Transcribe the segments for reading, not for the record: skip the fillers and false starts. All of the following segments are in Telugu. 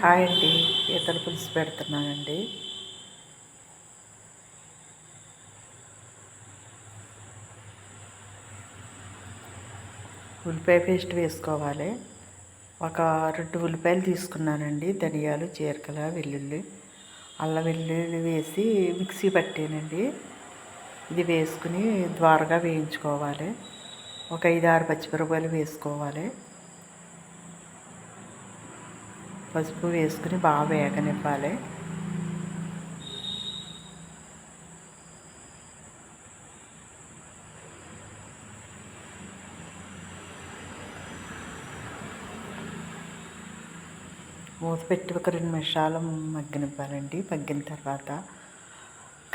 హాయ్ అండి, పీతల పులుసు పెడుతున్నానండి. ఉల్లిపాయ పేస్ట్ వేసుకోవాలి. ఒక 2 ఉల్లిపాయలు తీసుకున్నానండి. ధనియాలు, జీలకర్ర, వెల్లుల్లి, అల్లం వెల్లుల్లి వేసి మిక్సీ పట్టానండి. ఇది వేసుకుని ద్వారగా వేయించుకోవాలి. ఒక 5-6 పచ్చిమిరపకాయలు వేసుకోవాలి. పసుపు వేసుకుని బాగా వేగనివ్వాలి. మూత పెట్టి ఒక 2 నిమిషాలు మగ్గనివ్వాలండి. మగ్గిన తర్వాత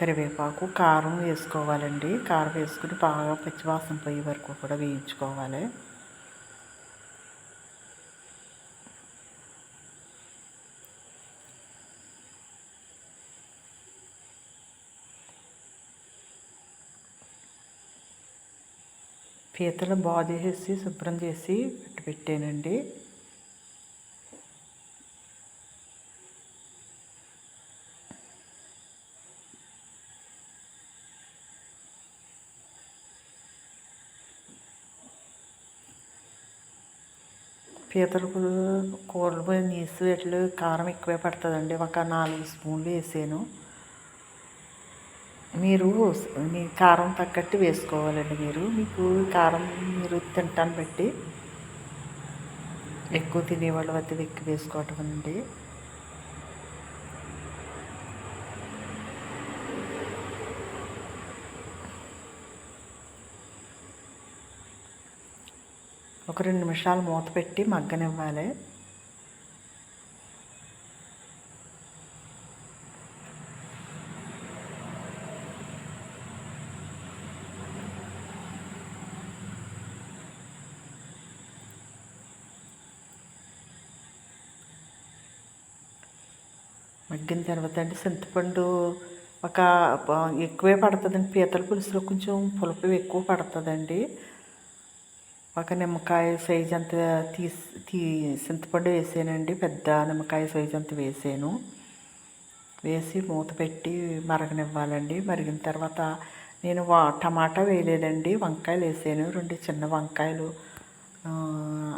కరివేపాకు, కారం వేసుకోవాలండి. కారం వేసుకుని బాగా పచ్చివాసన పోయే వరకు కూడా వేయించుకోవాలి. పీతలు బాగు చేసి శుభ్రం చేసి పెట్టానండి. పీతలు కూరలు పోయి నీసు ఎట్లు కారం ఎక్కువే పడుతుందండి. ఒక 4 స్పూన్లు వేసాను. మీరు మీ కారం తగ్గట్టు వేసుకోవాలండి. మీకు కారం మీరు తింటాను బట్టి ఎక్కువ తినేవాళ్ళ వద్ద ఎక్కువ వేసుకోవటం అండి. ఒక 2 నిమిషాలు మూత పెట్టి మగ్గనివ్వాలి. మగ్గిన తర్వాత అండి చింతపండు ఒక ఎక్కువే పడుతుందండి. పీతల పులుసులో కొంచెం పులుపు ఎక్కువ పడుతుందండి. ఒక నిమ్మకాయ సైజ్ అంత చింతపండు వేసానండి. పెద్ద నిమ్మకాయ సైజ్ అంత వేసాను. వేసి మూత పెట్టి మరగనివ్వాలండి. మరిగిన తర్వాత నేను టమాటా వేయలేదండి, వంకాయలు వేసాను. 2 చిన్న వంకాయలు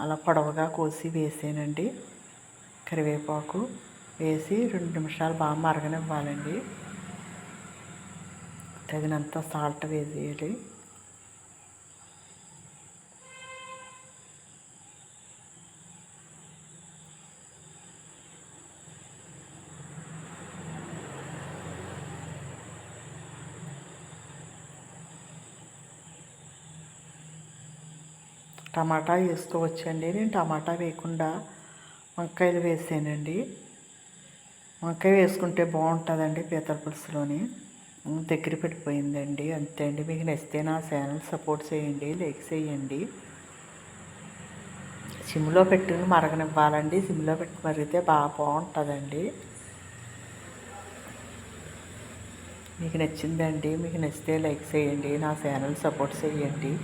అలా పొడవుగా కోసి వేసానండి. కరివేపాకు వేసి 2 నిమిషాలు బాగా మరగనివ్వాలండి. తగినంత సాల్ట్ వేసేయాలి. టమాటా వేసుకోవచ్చండి. నేను టమాటా వేయకుండా వంకాయలు వేసానండి. వంకాయ వేసుకుంటే బాగుంటుందండి పీతల పులుసులోని. దగ్గర పడిపోయిందండి. అంతే అండి. మీకు నచ్చితే నా ఛానల్ సపోర్ట్ చేయండి, లైక్ చేయండి. సిమ్లో పెట్టుకుని మరగనివ్వాలండి. సిమ్లో పెట్టి మరిగితే బాగుంటుందండి. మీకు నచ్చిందండి. మీకు నచ్చితే లైక్ చేయండి, నా ఛానల్ సపోర్ట్ చేయండి.